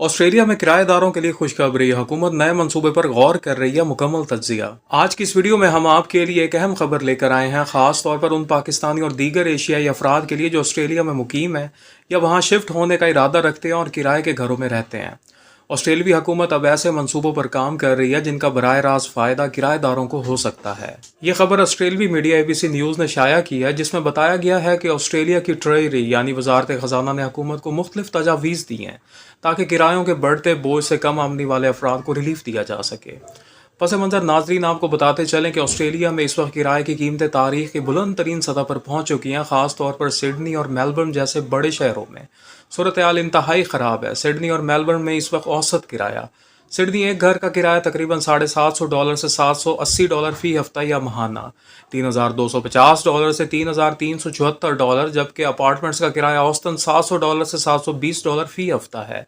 Australia में किराएदारों के लिए खुशखबरी। हुकूमत नए मंसूबे पर गौर कर रही है। मुकम्मल तज्जिया। आज की इस वीडियो में हम आपके लिए एक अहम खबर लेकर आए हैं, खास तौर पर उन पाकिस्तानी और दीगर एशियाई अफराद के लिए जो ऑस्ट्रेलिया में मुकीम है या वहां शिफ्ट होने का इरादा रखते हैं और किराए के घरों में रहते हैं। ऑस्ट्रेलियावी हुकूमत अब ऐसे मंसूबों पर काम कर रही है जिनका बराह रास्त फ़ायदा किराएदारों को हो सकता है। ये खबर ऑस्ट्रेलियावी मीडिया ABC न्यूज़ ने शाया की है, जिसमें बताया गया है कि ऑस्ट्रेलिया की ट्रेजरी यानी वजारत ख़जाना ने हुकूमत को मुख्तलिफ तजावीज़ दी हैं ताकि किरायों के बढ़ते बोझ से कम आमदनी वाले अफराद को रिलीफ दिया जा सके। पस मंज़र नाजरीन, आपको बताते चलें कि ऑस्ट्रेलिया में इस वक्त किराए की कीमतें तारीख की बुलंद तरीन सतह पर पहुंच चुकी हैं। ख़ास तौर पर सिडनी और मेलबर्न जैसे बड़े शहरों में सूरत हाल इंतहाई ख़राब है। सिडनी और मेलबर्न में इस वक्त औसत किराया, सिडनी एक घर का किराया तकरीबन $750 से $780 फ़ी हफ्ता या महाना, $3250 से $3374, जबकि अपार्टमेंट्स का किराया औसतन $700 से $720 फ़ी हफ्ता है।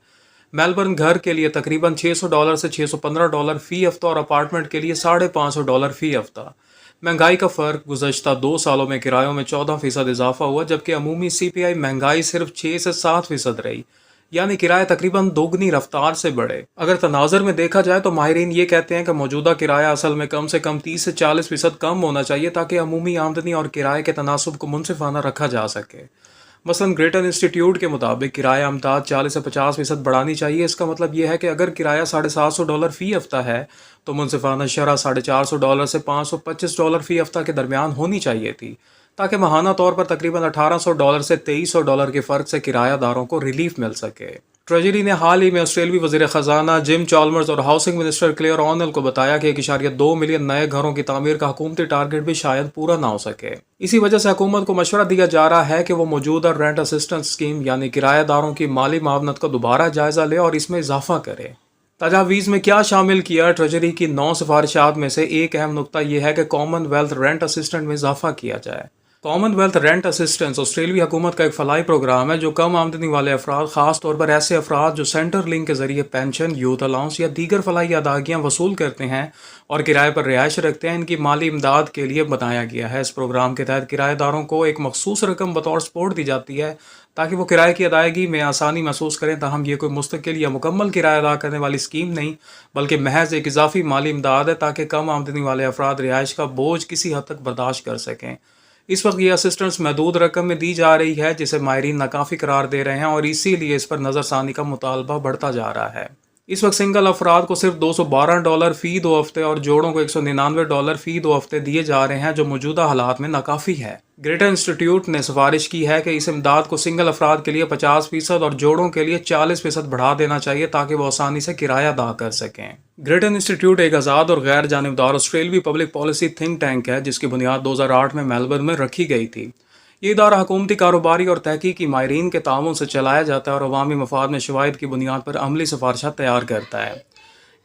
मेलबर्न घर के लिए तकरीबन $600 से $615 फ़ी हफ्ता और अपार्टमेंट के लिए $550 फ़ी हफ्ता। महंगाई का फ़र्क, गुज़श्ता 2 सालों में किरायों में 14% इजाफा हुआ, जबकि अमूमी CPI महंगाई सिर्फ 6 से 7% रही, यानी किराए तकरीबन दोगुनी रफ्तार से बढ़े। अगर तनाज़र में देखा जाए तो माहिरीन ये कहते हैं कि मौजूदा किराया असल में कम से कम 30 से 40% कम होना चाहिए ताकि अमूमी आमदनी और किराए के तनासुब को मुनसिफाना रखा जा सके। मसलन ग्रेटर इंस्टीट्यूट के मुताबिक किराया अमदाद 40 से 50% बढ़ानी चाहिए। इसका मतलब यह है कि अगर किराया $750 फ़ी हफ्ता है तो मुनसिफाना शरह $450 से $525 फ़ी हफ्ता के दरमियान होनी चाहिए थी, ताकि माहाना तौर पर तकरीबन $1800 से $2300 के फ़र्क से किरायादारों को रिलीफ मिल सके। ट्रेजरी ने हाल ही में ऑस्ट्रेलियावी वज़ीर ख़जाना जिम चाल्मर्स और हाउसिंग मिनिस्टर क्लेयर ऑनल को बताया कि 1.2 मिलियन नए घरों की तामीर का हुकूमती टारगेट भी शायद पूरा ना हो सके। इसी वजह से हुकूमत को मशवरा दिया जा रहा है कि वो मौजूदा रेंट असिस्टेंस स्कीम यानी किराएदारों की माली मावनत का दोबारा जायज़ा ले और इसमें इजाफा करे। तजावीज़ में क्या शामिल किया? ट्रेजरी की 9 सिफारिशात में से एक अहम नुकता यह है कि कॉमनवेल्थ रेंट असिस्टेंट में इजाफा किया जाए। कॉमनवेल्थ रेंट असिस्टेंस ऑस्ट्रेलियावी हुकूमत का एक फलाई प्रोग्राम है जो कम आमदनी वाले अफराद, ख़ास तौर पर ऐसे अफराद जो सेंटर लिंक के ज़रिए पेंशन, यूथ अलाउंस या दीगर फलाई अदायगियाँ वसूल करते हैं और किराए पर रिहाइश रखते हैं, इनकी माली इमदाद के लिए बनाया गया है। इस प्रोग्राम के तहत किराएदारों को एक मखसूस रकम बतौर सपोर्ट दी जाती है ताकि वो किराए की अदायगी में आसानी महसूस करें। ताहम ये कोई मुस्तकिल या मुकम्मल किराया अदा करने वाली स्कीम नहीं, बल्कि महज एक इजाफी माली इमदाद है ताकि कम आमदनी वाले अफराद रिहाइश का बोझ किसी हद तक बर्दाश्त कर सकें। इस वक्त ये असिस्टेंस महदूद रकम में दी जा रही है, जिसे माहिरीन नाकाफ़ी करार दे रहे हैं और इसीलिए इस पर नज़रसानी का मुतालबा बढ़ता जा रहा है। इस वक्त सिंगल अफराद को सिर्फ $212 फ़ी 2 हफ्ते और जोड़ों को $199 फ़ी 2 हफ्ते दिए जा रहे हैं, जो मौजूदा हालात में नाकाफ़ी है। ग्रेटर इंस्टीट्यूट ने सिफारिश की है कि इस इमदाद को सिंगल अफराद के लिए 50% और जोड़ों के लिए 40% बढ़ा देना चाहिए ताकि वो आसानी से किराया अदा कर सकें। ग्रेटर इंस्टीट्यूट एक आज़ाद और गैर जानिबदार ऑस्ट्रेलियावी पब्लिक पॉलिसी थिंक टैंक है जिसकी बुनियाद 2008 में मेलबर्न में रखी गई थी। ये इदारा हुकूमती, कारोबारी और तहकीकी माहिरीन के ताउन से चलाया जाता है और अवामी मफाद में शवाहिद की बुनियाद पर अमली सिफारिशात तैयार करता है।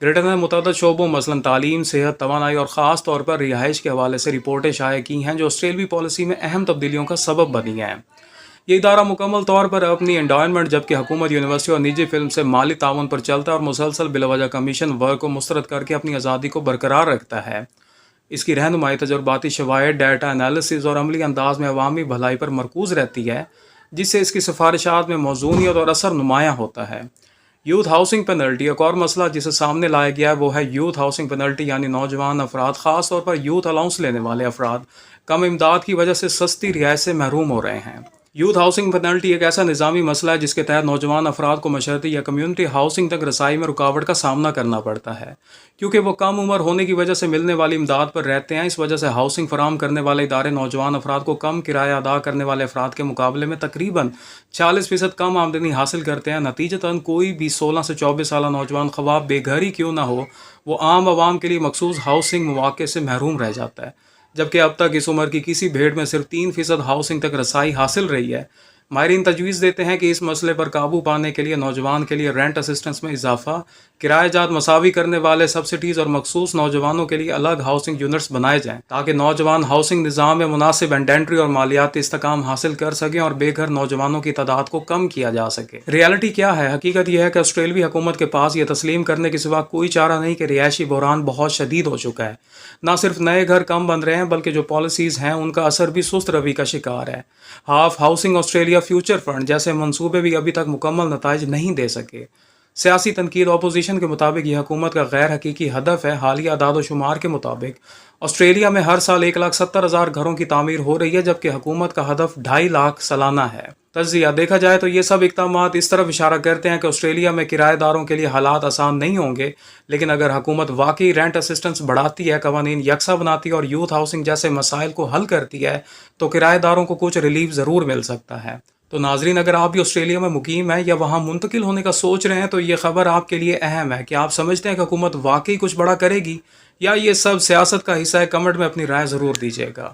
ग्रेटर ने मुतअद्दिद शोबों मसलन तालीम, सेहत, तवानाई और ख़ास तौर पर रिहाइश के हवाले से रिपोर्टें शाया की हैं जो ऑस्ट्रेलियावी पॉलिसी में अहम तब्दीलियों का सबब बनी हैं। ये इदारा मुकम्मल तौर पर अपनी एंडोमेंट, जबकि हुकूमत, यूनिवर्सिटी और निजी फिल्म से माली ताउन पर चलता है और मुसलसल बिलवजह कमीशन वर्क को मुस्तरद करके अपनी आज़ादी को बरकरार रखता है। इसकी रहनुमाई तजुर्बाती शवाहिद, डाटा एनालिसिस और अमली अंदाज में अवामी भलाई पर मरकूज़ रहती है, जिससे इसकी सिफारिशात में मौज़ूनियत और असर नुमायाँ होता है। यूथ हाउसिंग पेनल्टी एक और मसला जिसे सामने लाया गया है वो है यूथ हाउसिंग पेनल्टी, यानी नौजवान अफराद, ख़ास तौर पर यूथ अलाउंस लेने वाले अफराद कम इमदाद की वजह से सस्ती रिहायश से महरूम हो रहे हैं। यूथ हाउसिंग पेनल्टी एक ऐसा निज़ामी मसला है जिसके तहत नौजवान अफराद को मशरती या कम्यूनिटी हाउसिंग तक रसाई में रुकावट का सामना करना पड़ता है, क्योंकि वो कम उम्र होने की वजह से मिलने वाली इमदाद पर रहते हैं। इस वजह से हाउसिंग फराहम करने वाले इदारे नौजवान अफराद को कम किराया अदा करने वाले अफराद के मुकाबले में तकरीबन 40% कम आमदनी हासिल करते हैं। नतीजतन कोई भी 16 से 24 साल नौजवान, ख्वाह बेघर ही क्यों ना हो, वो आम आवाम के लिए मखसूस हाउसिंग मौके से महरूम रह जाता है, जबकि अब तक इस उम्र की किसी भेड़ में सिर्फ 3% हाउसिंग तक रसाई हासिल रही है। माहिरीन तजवीज़ देते हैं कि इस मसले पर काबू पाने के लिए नौजवान के लिए रेंट असिस्टेंस में इजाफा, किराएजात मसावी करने वाले सब्सिडीज़ और मखसूस नौजवानों के लिए अलग हाउसिंग यूनिट्स बनाए जाएँ ताकि नौजवान हाउसिंग निज़ाम में मुनासिब एंडेंट्री और मालियाती इस्तेकाम हासिल कर सकें और बेघर नौजवानों की तादाद को कम किया जा सके। रियलिटी क्या है? हकीकत यह है कि ऑस्ट्रेलियावी हुकूमत के पास यह तस्लीम करने के सिवा कोई चारा नहीं कि रिहायशी बहरान बहुत शदीद हो चुका है। न सिर्फ नए घर कम बन रहे हैं बल्कि जो पॉलिसीज़ हैं उनका असर भी सुस्त रवि का शिकार है। Half housing Australia future fund जैसे मंसूबे भी अभी तक मुकम्मल नताइज नहीं दे सके। سیاسی تنقید اپوزیشن کے مطابق یہ حکومت کا غیر حقیقی ہدف ہے۔ حالیہ اعداد و شمار کے مطابق آسٹریلیا میں ہر سال 1,70,000 گھروں کی تعمیر ہو رہی ہے، جبکہ حکومت کا ہدف 2.5 لاکھ سالانہ ہے۔ تجزیہ دیکھا جائے تو یہ سب اقدامات اس طرف اشارہ کرتے ہیں کہ آسٹریلیا میں کرایہ داروں کے لیے حالات آسان نہیں ہوں گے، لیکن اگر حکومت واقعی رینٹ اسسٹنس بڑھاتی ہے، قوانین یکساں بناتی ہے اور یوتھ ہاؤسنگ جیسے مسائل کو حل کرتی ہے تو کرایہ داروں کو کچھ ریلیف ضرور مل سکتا ہے۔ تو ناظرین، اگر آپ بھی آسٹریلیا میں مقیم ہیں یا وہاں منتقل ہونے کا سوچ رہے ہیں تو یہ خبر آپ کے لیے اہم ہے کہ آپ سمجھتے ہیں کہ حکومت واقعی کچھ بڑا کرے گی یا یہ سب سیاست کا حصہ ہے۔ کمنٹ میں اپنی رائے ضرور دیجیے گا۔